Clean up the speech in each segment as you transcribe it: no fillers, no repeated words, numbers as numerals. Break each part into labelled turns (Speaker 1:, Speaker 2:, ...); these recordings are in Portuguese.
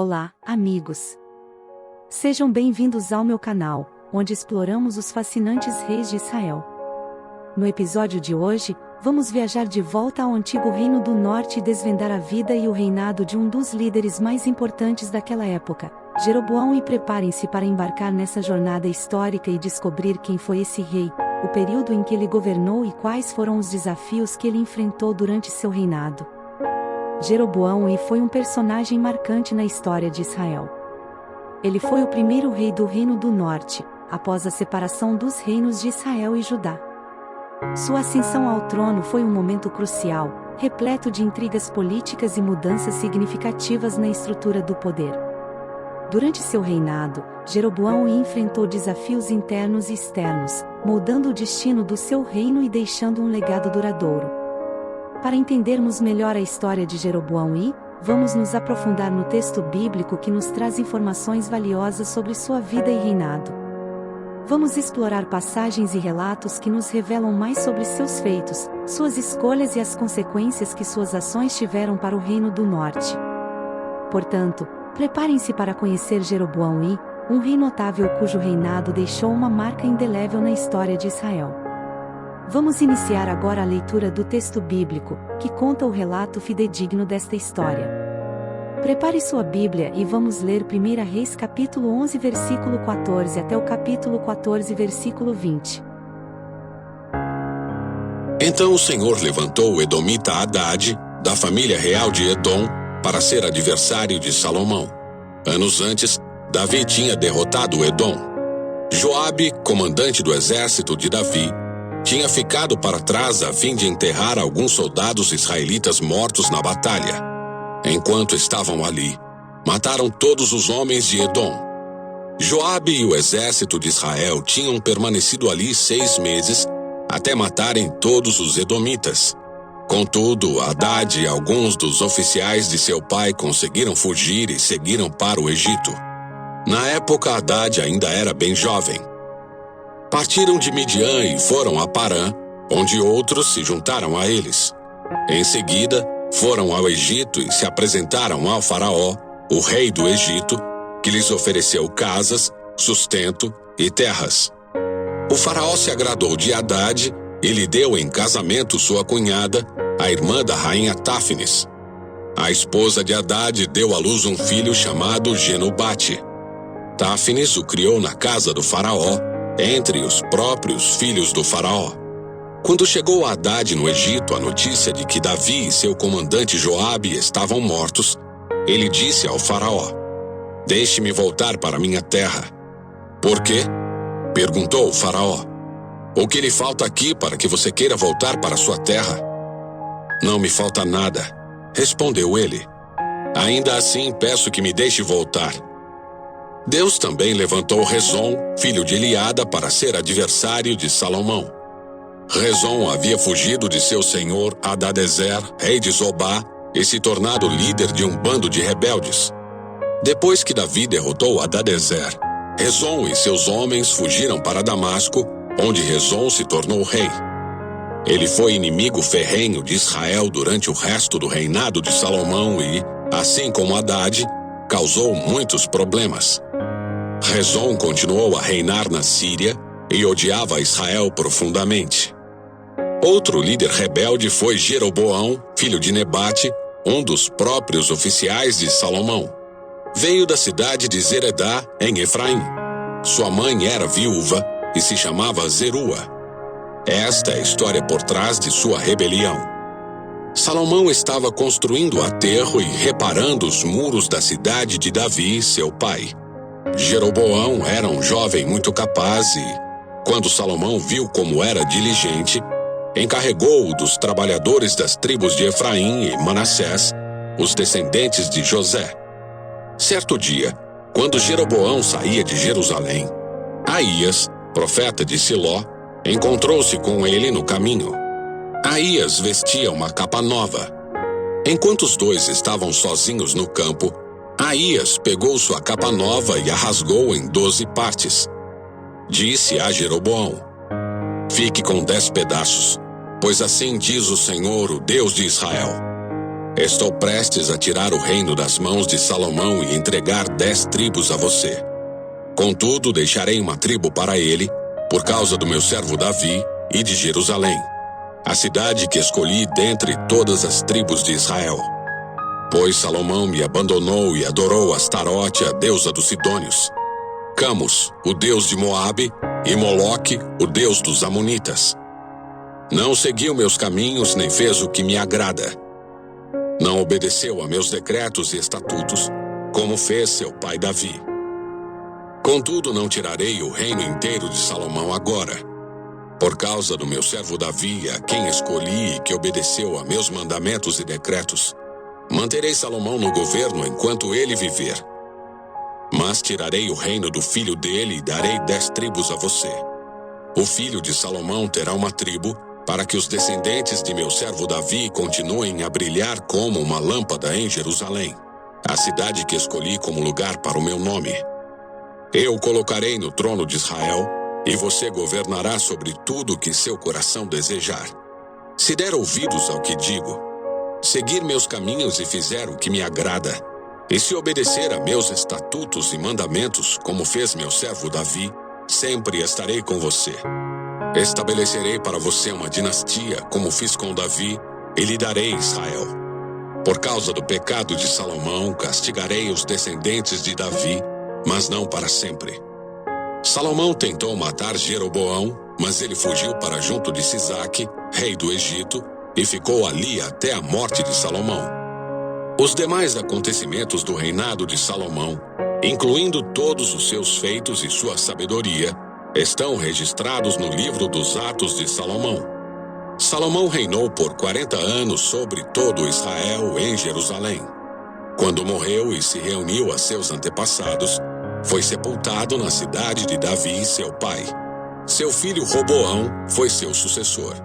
Speaker 1: Olá, amigos! Sejam bem-vindos ao meu canal, onde exploramos os fascinantes reis de Israel. No episódio de hoje, vamos viajar de volta ao antigo Reino do Norte e desvendar a vida e o reinado de um dos líderes mais importantes daquela época, Jeroboão, e preparem-se para embarcar nessa jornada histórica e descobrir quem foi esse rei, o período em que ele governou e quais foram os desafios que ele enfrentou durante seu reinado. Jeroboão foi um personagem marcante na história de Israel. Ele foi o primeiro rei do Reino do Norte, após a separação dos reinos de Israel e Judá. Sua ascensão ao trono foi um momento crucial, repleto de intrigas políticas e mudanças significativas na estrutura do poder. Durante seu reinado, Jeroboão enfrentou desafios internos e externos, moldando o destino do seu reino e deixando um legado duradouro. Para entendermos melhor a história de Jeroboão, vamos nos aprofundar no texto bíblico que nos traz informações valiosas sobre sua vida e reinado. Vamos explorar passagens e relatos que nos revelam mais sobre seus feitos, suas escolhas e as consequências que suas ações tiveram para o Reino do Norte. Portanto, preparem-se para conhecer Jeroboão, um rei notável cujo reinado deixou uma marca indelével na história de Israel. Vamos iniciar agora a leitura do texto bíblico, que conta o relato fidedigno desta história. Prepare sua Bíblia e vamos ler 1 Reis capítulo 11 versículo 14 até o capítulo 14 versículo 20.
Speaker 2: Então o Senhor levantou o edomita Hadade, da família real de Edom, para ser adversário de Salomão. Anos antes, Davi tinha derrotado Edom. Joabe, comandante do exército de Davi, tinha ficado para trás a fim de enterrar alguns soldados israelitas mortos na batalha. Enquanto estavam ali, mataram todos os homens de Edom. Joabe e o exército de Israel tinham permanecido ali 6 meses, até matarem todos os edomitas. Contudo, Hadade e alguns dos oficiais de seu pai conseguiram fugir e seguiram para o Egito. Na época, Hadade ainda era bem jovem. Partiram de Midian e foram a Parã, onde outros se juntaram a eles. Em seguida, foram ao Egito e se apresentaram ao faraó, o rei do Egito, que lhes ofereceu casas, sustento e terras. O faraó se agradou de Hadade e lhe deu em casamento sua cunhada, a irmã da rainha Táfnis. A esposa de Hadade deu à luz um filho chamado Genubate. Táfnis o criou na casa do faraó, entre os próprios filhos do faraó. Quando chegou a Hadade no Egito a notícia de que Davi e seu comandante Joabe estavam mortos, ele disse ao faraó: "Deixe-me voltar para minha terra." "Por quê?" perguntou o faraó. "O que lhe falta aqui para que você queira voltar para sua terra?" "Não me falta nada", respondeu ele. "Ainda assim peço que me deixe voltar." Deus também levantou Rezon, filho de Eliada, para ser adversário de Salomão. Rezon havia fugido de seu senhor Hadadezer, rei de Zobá, e se tornado líder de um bando de rebeldes. Depois que Davi derrotou Hadadezer, Rezon e seus homens fugiram para Damasco, onde Rezon se tornou rei. Ele foi inimigo ferrenho de Israel durante o resto do reinado de Salomão e, assim como Hadade, causou muitos problemas. Rezon continuou a reinar na Síria e odiava Israel profundamente. Outro líder rebelde foi Jeroboão, filho de Nebate, um dos próprios oficiais de Salomão. Veio da cidade de Zeredá, em Efraim. Sua mãe era viúva e se chamava Zerua. Esta é a história por trás de sua rebelião. Salomão estava construindo o aterro e reparando os muros da cidade de Davi, seu pai. Jeroboão era um jovem muito capaz e, quando Salomão viu como era diligente, encarregou-o dos trabalhadores das tribos de Efraim e Manassés, os descendentes de José. Certo dia, quando Jeroboão saía de Jerusalém, Aías, profeta de Siló, encontrou-se com ele no caminho. Aías vestia uma capa nova. Enquanto os dois estavam sozinhos no campo, Aías pegou sua capa nova e a rasgou em 12 partes. Disse a Jeroboão: "Fique com 10 pedaços, pois assim diz o Senhor, o Deus de Israel: Estou prestes a tirar o reino das mãos de Salomão e entregar 10 tribos a você. Contudo, deixarei uma tribo para ele, por causa do meu servo Davi e de Jerusalém, a cidade que escolhi dentre todas as tribos de Israel. Pois Salomão me abandonou e adorou Astarote, a deusa dos Sidônios, Camus, o deus de Moabe, e Moloque, o deus dos Amonitas. Não seguiu meus caminhos, nem fez o que me agrada. Não obedeceu a meus decretos e estatutos, como fez seu pai Davi. Contudo, não tirarei o reino inteiro de Salomão agora. Por causa do meu servo Davi, a quem escolhi e que obedeceu a meus mandamentos e decretos, manterei Salomão no governo enquanto ele viver. Mas tirarei o reino do filho dele e darei 10 tribos a você. O filho de Salomão terá uma tribo, para que os descendentes de meu servo Davi continuem a brilhar como uma lâmpada em Jerusalém, a cidade que escolhi como lugar para o meu nome. Eu o colocarei no trono de Israel, e você governará sobre tudo o que seu coração desejar. Se der ouvidos ao que digo, seguir meus caminhos e fizer o que me agrada, e se obedecer a meus estatutos e mandamentos, como fez meu servo Davi, sempre estarei com você. Estabelecerei para você uma dinastia, como fiz com Davi, e lhe darei Israel. Por causa do pecado de Salomão, castigarei os descendentes de Davi, mas não para sempre. Salomão tentou matar Jeroboão, mas ele fugiu para junto de Sisaque, rei do Egito, e ficou ali até a morte de Salomão. Os demais acontecimentos do reinado de Salomão, incluindo todos os seus feitos e sua sabedoria, estão registrados no livro dos Atos de Salomão. Salomão reinou por 40 anos sobre todo Israel em Jerusalém. Quando morreu e se reuniu a seus antepassados, foi sepultado na cidade de Davi, seu pai. Seu filho Roboão foi seu sucessor.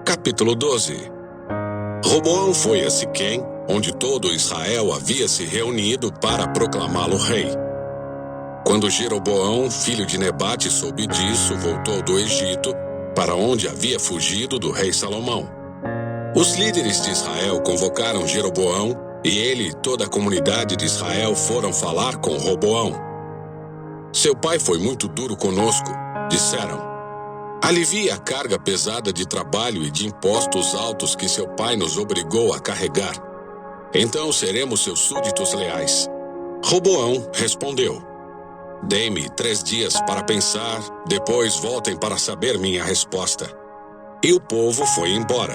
Speaker 2: Capítulo 12. Roboão foi a Siquém, onde todo Israel havia se reunido para proclamá-lo rei. Quando Jeroboão, filho de Nebate, soube disso, voltou do Egito, para onde havia fugido do rei Salomão. Os líderes de Israel convocaram Jeroboão, e ele e toda a comunidade de Israel foram falar com Roboão. Seu pai foi muito duro conosco, disseram. Alivie a carga pesada de trabalho e de impostos altos que seu pai nos obrigou a carregar. Então seremos seus súditos leais. Roboão respondeu. Dê-me 3 dias para pensar, depois voltem para saber minha resposta. E o povo foi embora.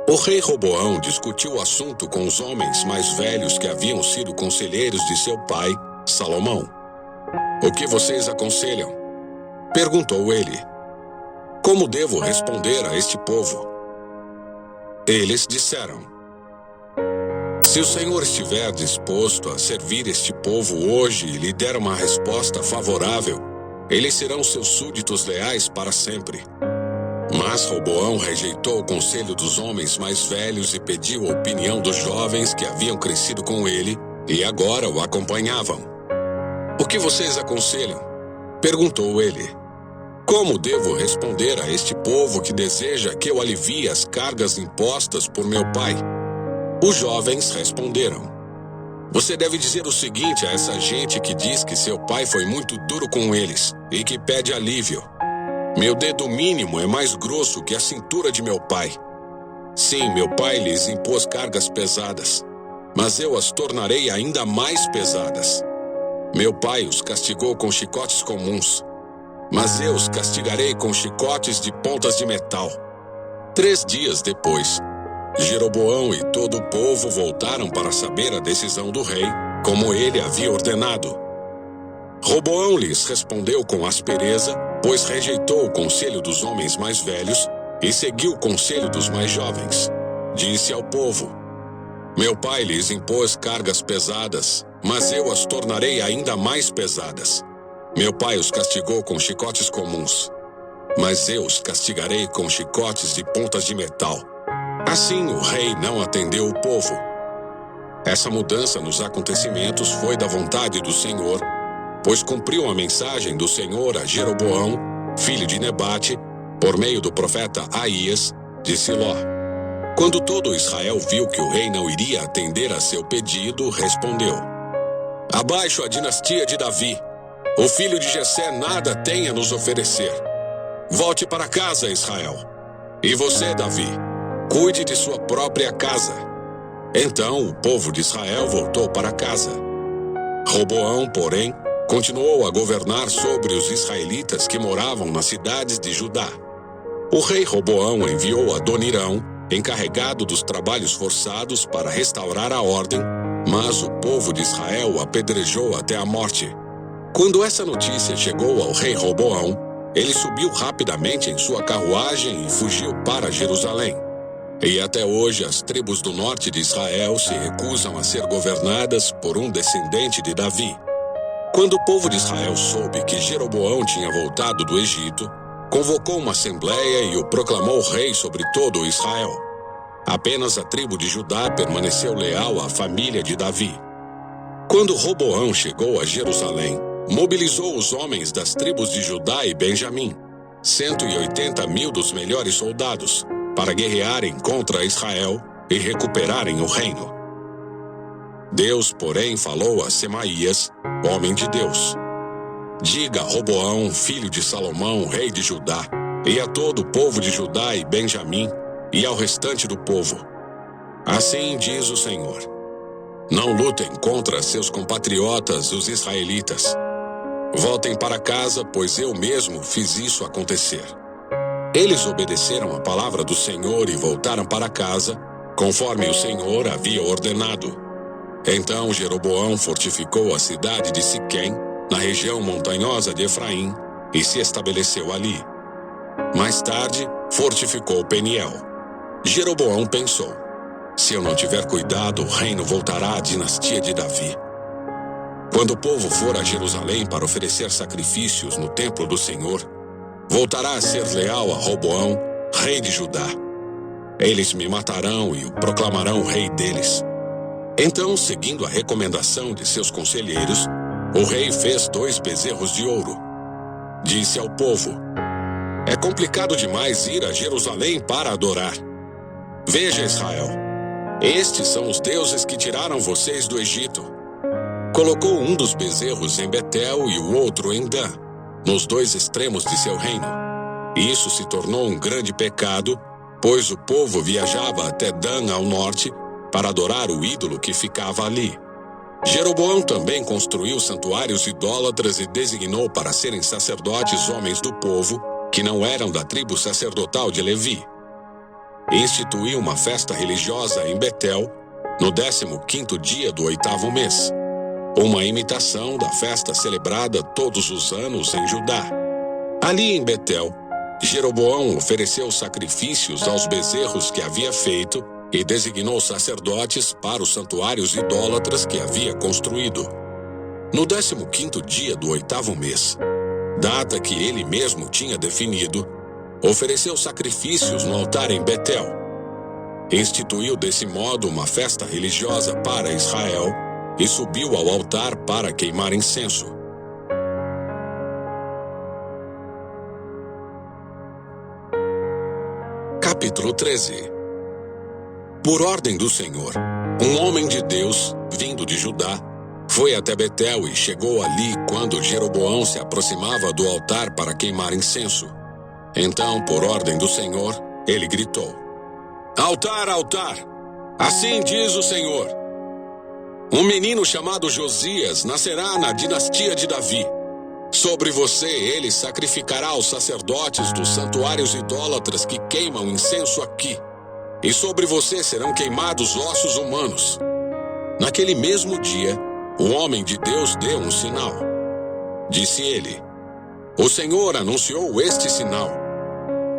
Speaker 2: O rei Roboão discutiu o assunto com os homens mais velhos que haviam sido conselheiros de seu pai, Salomão. O que vocês aconselham? Perguntou ele. Como devo responder a este povo? Eles disseram. Se o Senhor estiver disposto a servir este povo hoje e lhe der uma resposta favorável, eles serão seus súditos leais para sempre. Mas Roboão rejeitou o conselho dos homens mais velhos e pediu a opinião dos jovens que haviam crescido com ele e agora o acompanhavam. O que vocês aconselham? Perguntou ele. Como devo responder a este povo que deseja que eu alivie as cargas impostas por meu pai? Os jovens responderam. Você deve dizer o seguinte a essa gente que diz que seu pai foi muito duro com eles e que pede alívio. Meu dedo mínimo é mais grosso que a cintura de meu pai. Sim, meu pai lhes impôs cargas pesadas, mas eu as tornarei ainda mais pesadas. Meu pai os castigou com chicotes comuns, mas eu os castigarei com chicotes de pontas de metal. 3 dias depois, Jeroboão e todo o povo voltaram para saber a decisão do rei, como ele havia ordenado. Roboão lhes respondeu com aspereza, pois rejeitou o conselho dos homens mais velhos e seguiu o conselho dos mais jovens. Disse ao povo, meu pai lhes impôs cargas pesadas, mas eu as tornarei ainda mais pesadas. Meu pai os castigou com chicotes comuns, mas eu os castigarei com chicotes de pontas de metal. Assim o rei não atendeu o povo. Essa mudança nos acontecimentos foi da vontade do Senhor, pois cumpriu a mensagem do Senhor a Jeroboão, filho de Nebate, por meio do profeta Aías, de Siló. Quando todo Israel viu que o rei não iria atender a seu pedido, respondeu: Abaixo a dinastia de Davi. O filho de Jessé nada tem a nos oferecer. Volte para casa, Israel. E você, Davi, cuide de sua própria casa. Então o povo de Israel voltou para casa. Roboão, porém, continuou a governar sobre os israelitas que moravam nas cidades de Judá. O rei Roboão enviou Adonirão, encarregado dos trabalhos forçados, para restaurar a ordem, mas o povo de Israel o apedrejou até a morte. Quando essa notícia chegou ao rei Roboão, ele subiu rapidamente em sua carruagem e fugiu para Jerusalém. E até hoje as tribos do norte de Israel se recusam a ser governadas por um descendente de Davi. Quando o povo de Israel soube que Jeroboão tinha voltado do Egito, convocou uma assembleia e o proclamou rei sobre todo Israel. Apenas a tribo de Judá permaneceu leal à família de Davi. Quando Roboão chegou a Jerusalém, mobilizou os homens das tribos de Judá e Benjamim, 180.000 dos melhores soldados, para guerrearem contra Israel e recuperarem o reino. Deus, porém, falou a Semaías, homem de Deus: Diga a Roboão, filho de Salomão, rei de Judá, e a todo o povo de Judá e Benjamim, e ao restante do povo: Assim diz o Senhor: Não lutem contra seus compatriotas, os israelitas. Voltem para casa, pois eu mesmo fiz isso acontecer. Eles obedeceram a palavra do Senhor e voltaram para casa, conforme o Senhor havia ordenado. Então Jeroboão fortificou a cidade de Siquém, na região montanhosa de Efraim, e se estabeleceu ali. Mais tarde, fortificou Peniel. Jeroboão pensou: Se eu não tiver cuidado, o reino voltará à dinastia de Davi. Quando o povo for a Jerusalém para oferecer sacrifícios no templo do Senhor, voltará a ser leal a Roboão, rei de Judá. Eles me matarão e o proclamarão rei deles. Então, seguindo a recomendação de seus conselheiros, o rei fez 2 bezerros de ouro. Disse ao povo: É complicado demais ir a Jerusalém para adorar. Veja, Israel, estes são os deuses que tiraram vocês do Egito. Colocou um dos bezerros em Betel e o outro em Dan, nos 2 extremos de seu reino. Isso se tornou um grande pecado, pois o povo viajava até Dan ao norte para adorar o ídolo que ficava ali. Jeroboão também construiu santuários idólatras e designou para serem sacerdotes homens do povo que não eram da tribo sacerdotal de Levi. Instituiu uma festa religiosa em Betel no 15º dia do 8º mês, uma imitação da festa celebrada todos os anos em Judá. Ali em Betel, Jeroboão ofereceu sacrifícios aos bezerros que havia feito e designou sacerdotes para os santuários idólatras que havia construído. No 15º dia do 8º mês, data que ele mesmo tinha definido, ofereceu sacrifícios no altar em Betel. Instituiu desse modo uma festa religiosa para Israel e subiu ao altar para queimar incenso. Capítulo 13. Por ordem do Senhor, um homem de Deus, vindo de Judá, foi até Betel e chegou ali quando Jeroboão se aproximava do altar para queimar incenso. Então, por ordem do Senhor, ele gritou: Altar, altar! Assim diz o Senhor: Um menino chamado Josias nascerá na dinastia de Davi. Sobre você ele sacrificará os sacerdotes dos santuários idólatras que queimam incenso aqui. E sobre você serão queimados ossos humanos. Naquele mesmo dia, o homem de Deus deu um sinal. Disse ele: O Senhor anunciou este sinal: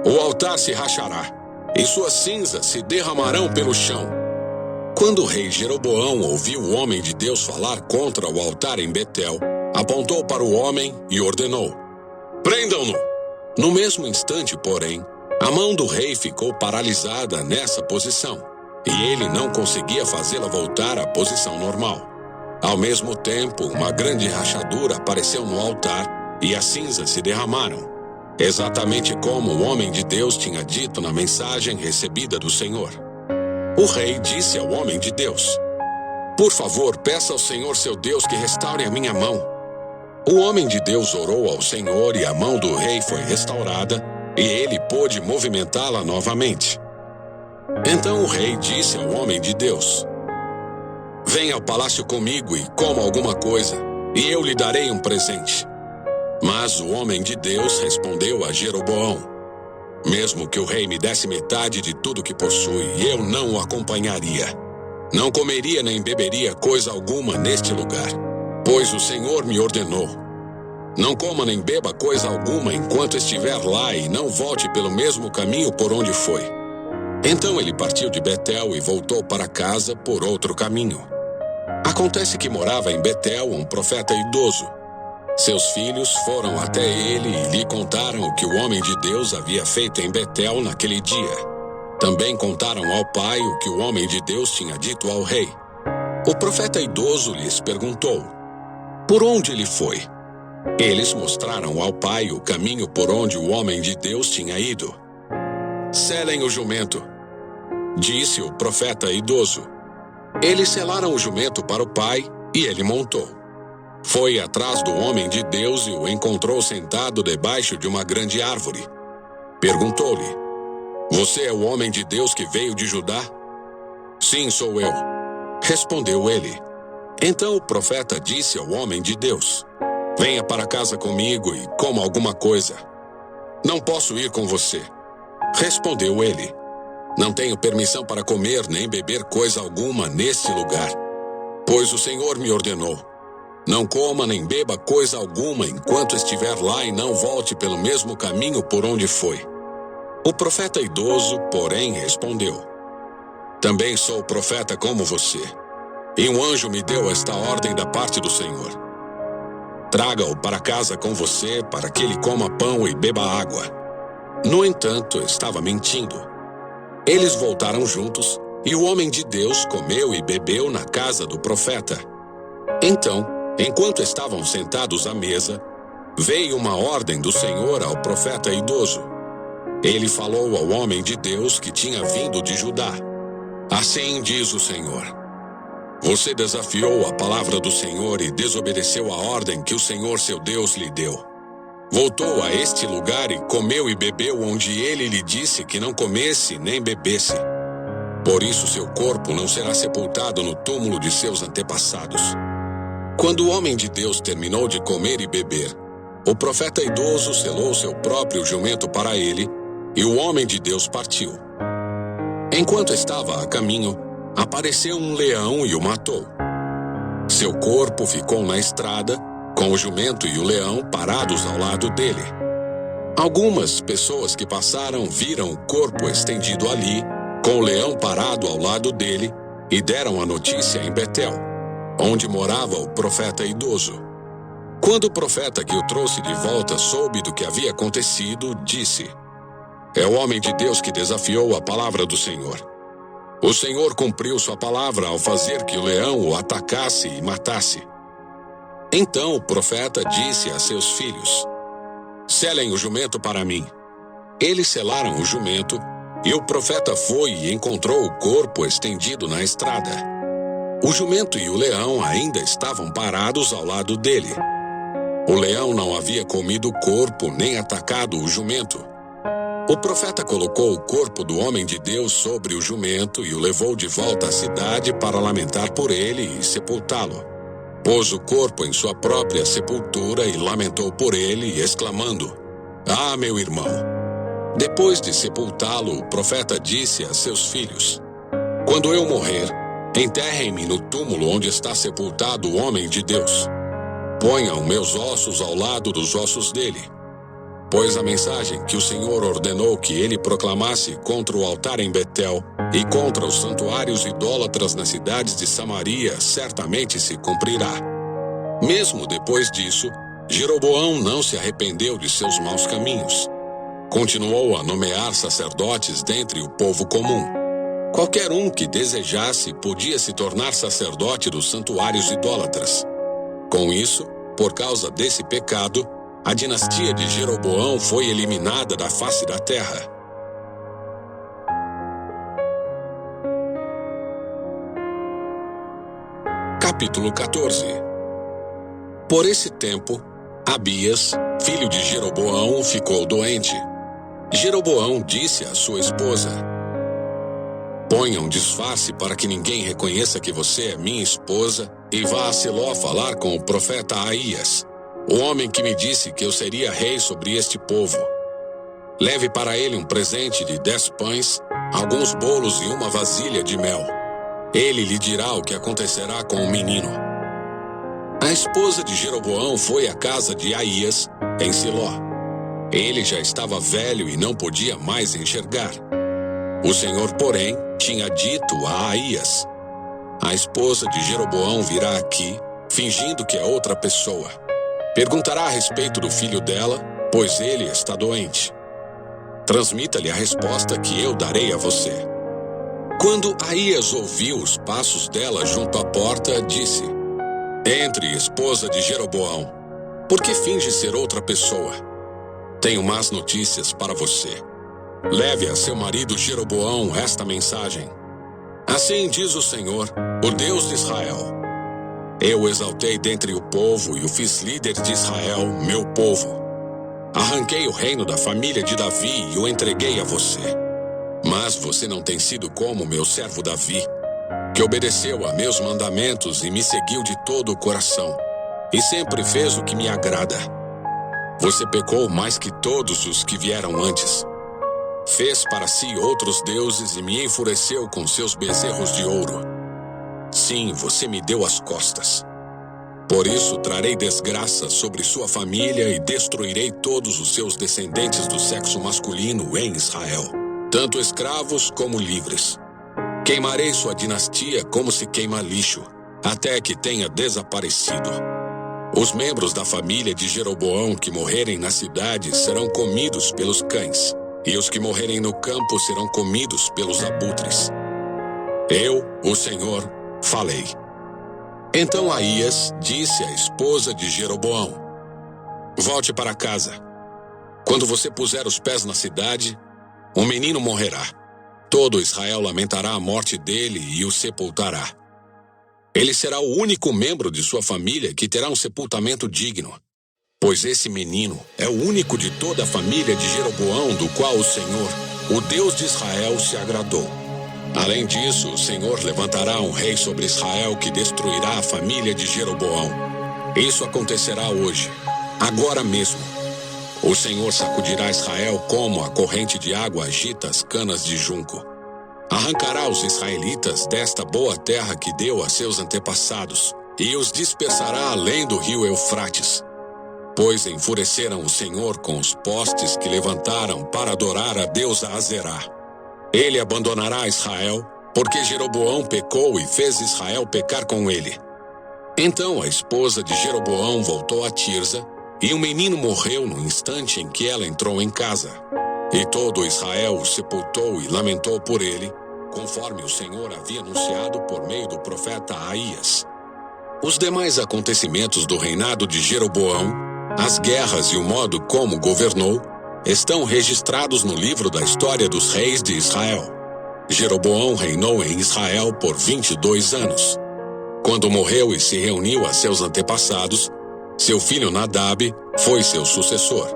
Speaker 2: O altar se rachará, e suas cinzas se derramarão pelo chão. Quando o rei Jeroboão ouviu o homem de Deus falar contra o altar em Betel, apontou para o homem e ordenou: Prendam-no! No mesmo instante, porém, a mão do rei ficou paralisada nessa posição, e ele não conseguia fazê-la voltar à posição normal. Ao mesmo tempo, uma grande rachadura apareceu no altar, e as cinzas se derramaram. exatamente como o homem de Deus tinha dito na mensagem recebida do Senhor. O rei disse ao homem de Deus: "Por favor, peça ao Senhor seu Deus que restaure a minha mão." O homem de Deus orou ao Senhor e a mão do rei foi restaurada, e ele pôde movimentá-la novamente. Então o rei disse ao homem de Deus: "Venha ao palácio comigo e coma alguma coisa, e eu lhe darei um presente." Mas o homem de Deus respondeu a Jeroboão: "Mesmo que o rei me desse metade de tudo que possui, eu não o acompanharia. Não comeria nem beberia coisa alguma neste lugar, pois o Senhor me ordenou: não coma nem beba coisa alguma enquanto estiver lá, e não volte pelo mesmo caminho por onde foi." Então ele partiu de Betel e voltou para casa por outro caminho. Acontece que morava em Betel um profeta idoso. Seus filhos foram até ele e lhe contaram o que o homem de Deus havia feito em Betel naquele dia. Também contaram ao pai o que o homem de Deus tinha dito ao rei. O profeta idoso lhes perguntou: "Por onde ele foi?" Eles mostraram ao pai o caminho por onde o homem de Deus tinha ido. "Selem o jumento", disse o profeta idoso. Eles selaram o jumento para o pai e ele montou. Foi atrás do homem de Deus e o encontrou sentado debaixo de uma grande árvore. Perguntou-lhe: "Você é o homem de Deus que veio de Judá?" "Sim, sou eu", respondeu ele. Então o profeta disse ao homem de Deus: "Venha para casa comigo e coma alguma coisa." "Não posso ir com você", respondeu ele. "Não tenho permissão para comer nem beber coisa alguma neste lugar, pois o Senhor me ordenou: não coma nem beba coisa alguma enquanto estiver lá, e não volte pelo mesmo caminho por onde foi." O profeta idoso, porém, respondeu: "Também sou profeta como você, e um anjo me deu esta ordem da parte do Senhor: traga-o para casa com você, para que ele coma pão e beba água." No entanto, estava mentindo. Eles voltaram juntos, e o homem de Deus comeu e bebeu na casa do profeta. Então, enquanto estavam sentados à mesa, veio uma ordem do Senhor ao profeta idoso. Ele falou ao homem de Deus que tinha vindo de Judá: "Assim diz o Senhor: você desafiou a palavra do Senhor e desobedeceu a ordem que o Senhor seu Deus lhe deu. Voltou a este lugar e comeu e bebeu onde ele lhe disse que não comesse nem bebesse. Por isso seu corpo não será sepultado no túmulo de seus antepassados." Quando o homem de Deus terminou de comer e beber, o profeta idoso selou seu próprio jumento para ele, e o homem de Deus partiu. Enquanto estava a caminho, apareceu um leão e o matou. Seu corpo ficou na estrada, com o jumento e o leão parados ao lado dele. Algumas pessoas que passaram viram o corpo estendido ali, com o leão parado ao lado dele, e deram a notícia em Betel, onde morava o profeta idoso. Quando o profeta que o trouxe de volta soube do que havia acontecido, disse: "É o homem de Deus que desafiou a palavra do Senhor. O Senhor cumpriu sua palavra ao fazer que o leão o atacasse e matasse." Então o profeta disse a seus filhos: "Selem o jumento para mim." Eles selaram o jumento, e o profeta foi e encontrou o corpo estendido na estrada. O jumento e o leão ainda estavam parados ao lado dele. O leão não havia comido o corpo nem atacado o jumento. O profeta colocou o corpo do homem de Deus sobre o jumento e o levou de volta à cidade para lamentar por ele e sepultá-lo. Pôs o corpo em sua própria sepultura e lamentou por ele, exclamando: "Ah, meu irmão!" Depois de sepultá-lo, o profeta disse a seus filhos: "Quando eu morrer, enterrem-me no túmulo onde está sepultado o homem de Deus. Ponham meus ossos ao lado dos ossos dele. Pois a mensagem que o Senhor ordenou que ele proclamasse contra o altar em Betel e contra os santuários idólatras nas cidades de Samaria certamente se cumprirá." Mesmo depois disso, Jeroboão não se arrependeu de seus maus caminhos. Continuou a nomear sacerdotes dentre o povo comum. Qualquer um que desejasse podia se tornar sacerdote dos santuários idólatras. Com isso, por causa desse pecado, a dinastia de Jeroboão foi eliminada da face da terra. Capítulo 14. Por esse tempo, Abias, filho de Jeroboão, ficou doente. Jeroboão disse à sua esposa: "Ponha um disfarce para que ninguém reconheça que você é minha esposa e vá a Siló falar com o profeta Aías, o homem que me disse que eu seria rei sobre este povo. Leve para ele um presente de 10 pães, alguns bolos e uma vasilha de mel. Ele lhe dirá o que acontecerá com o menino." A esposa de Jeroboão foi à casa de Aías, em Siló. Ele já estava velho e não podia mais enxergar. O Senhor, porém, tinha dito a Aías: "A esposa de Jeroboão virá aqui, fingindo que é outra pessoa. Perguntará a respeito do filho dela, pois ele está doente. Transmita-lhe a resposta que eu darei a você." Quando Aías ouviu os passos dela junto à porta, disse: "Entre, esposa de Jeroboão. Por que finge ser outra pessoa? Tenho más notícias para você. Leve a seu marido Jeroboão esta mensagem. Assim diz o Senhor, o Deus de Israel: Eu o exaltei dentre o povo e o fiz líder de Israel, meu povo. Arranquei o reino da família de Davi e o entreguei a você. Mas você não tem sido como meu servo Davi, que obedeceu a meus mandamentos e me seguiu de todo o coração, e sempre fez o que me agrada. Você pecou mais que todos os que vieram antes. Fez para si outros deuses e me enfureceu com seus bezerros de ouro. Sim, você me deu as costas. Por isso trarei desgraça sobre sua família e destruirei todos os seus descendentes do sexo masculino em Israel, tanto escravos como livres. Queimarei sua dinastia como se queima lixo, até que tenha desaparecido. Os membros da família de Jeroboão que morrerem na cidade serão comidos pelos cães, e os que morrerem no campo serão comidos pelos abutres. Eu, o Senhor, falei." Então Aías disse à esposa de Jeroboão: "Volte para casa. Quando você puser os pés na cidade, um menino morrerá. Todo Israel lamentará a morte dele e o sepultará. Ele será o único membro de sua família que terá um sepultamento digno, pois esse menino é o único de toda a família de Jeroboão do qual o Senhor, o Deus de Israel, se agradou. Além disso, o Senhor levantará um rei sobre Israel que destruirá a família de Jeroboão. Isso acontecerá hoje, agora mesmo. O Senhor sacudirá Israel como a corrente de água agita as canas de junco. Arrancará os israelitas desta boa terra que deu a seus antepassados e os dispersará além do rio Eufrates. Pois enfureceram o Senhor com os postes que levantaram para adorar a deusa Azerá. Ele abandonará Israel, porque Jeroboão pecou e fez Israel pecar com ele." Então a esposa de Jeroboão voltou a Tirza, e o menino morreu no instante em que ela entrou em casa. E todo Israel o sepultou e lamentou por ele, conforme o Senhor havia anunciado por meio do profeta Aías. Os demais acontecimentos do reinado de Jeroboão, as guerras e o modo como governou, estão registrados no livro da história dos reis de Israel. Jeroboão reinou em Israel por 22 anos. Quando morreu e se reuniu a seus antepassados, seu filho Nadab foi seu sucessor.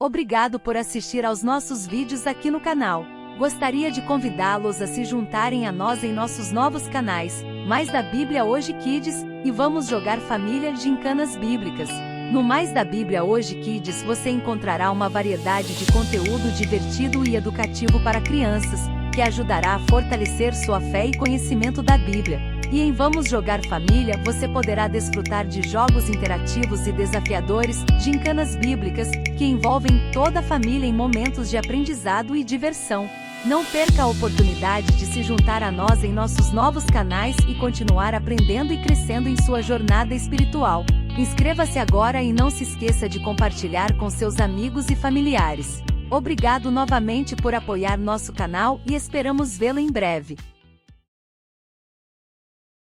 Speaker 1: Obrigado por assistir aos nossos vídeos aqui no canal. Gostaria de convidá-los a se juntarem a nós em nossos novos canais, Mais da Bíblia Hoje Kids, e Vamos Jogar Família Gincanas Bíblicas. No Mais da Bíblia Hoje Kids você encontrará uma variedade de conteúdo divertido e educativo para crianças, que ajudará a fortalecer sua fé e conhecimento da Bíblia. E em Vamos Jogar Família você poderá desfrutar de jogos interativos e desafiadores, gincanas bíblicas, que envolvem toda a família em momentos de aprendizado e diversão. Não perca a oportunidade de se juntar a nós em nossos novos canais e continuar aprendendo e crescendo em sua jornada espiritual. Inscreva-se agora e não se esqueça de compartilhar com seus amigos e familiares. Obrigado novamente por apoiar nosso canal e esperamos vê-lo em breve.